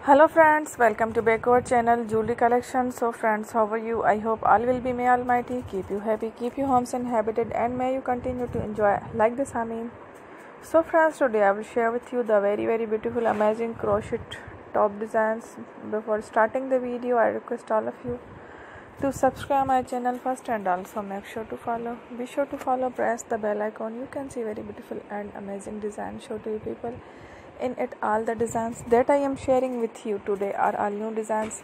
Hello friends, welcome to back our channel Jewelry Collection. So friends, how are you? I hope all will be may almighty keep you happy, keep you homes inhabited, and may you continue to enjoy like this. So friends, today I will share with you the very beautiful amazing crochet top designs. Before starting the video, I request all of you to subscribe my channel first and also make sure to follow. Be sure to follow, press the bell icon. You can see very beautiful and amazing design show to you people. In it, all the designs that I am sharing with you today are all new designs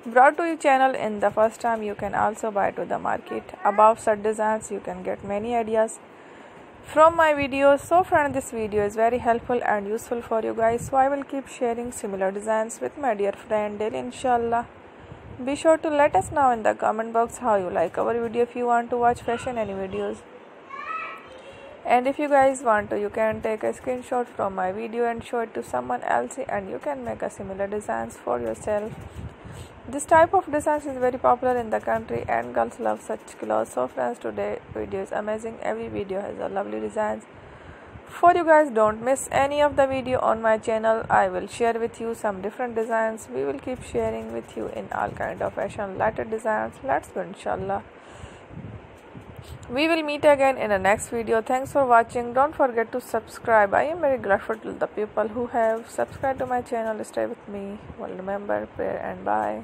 brought to your channel in the first time. You can also buy to the market. Above such designs, you can get many ideas from my videos. So friend, this video is very helpful and useful for you guys. So I will keep sharing similar designs with my dear friend daily, inshallah. Be sure to let us know in the comment box how you like our video. If you want to watch fashion any videos, and if you guys want to, you can take a screenshot from my video and show it to someone else, and you can make a similar designs for yourself. This type of designs is very popular in the country and girls love such clothes. So friends, today video is amazing. Every video has a lovely designs for you guys. Don't miss any of the video on my channel. I will share with you some different designs. We will keep sharing with you in all kind of fashion related designs. Let's go, inshallah. We will meet again in the next video. Thanks for watching. Don't forget to subscribe. I am very grateful to the people who have subscribed to my channel. Stay with me. Well, remember, prayer and bye.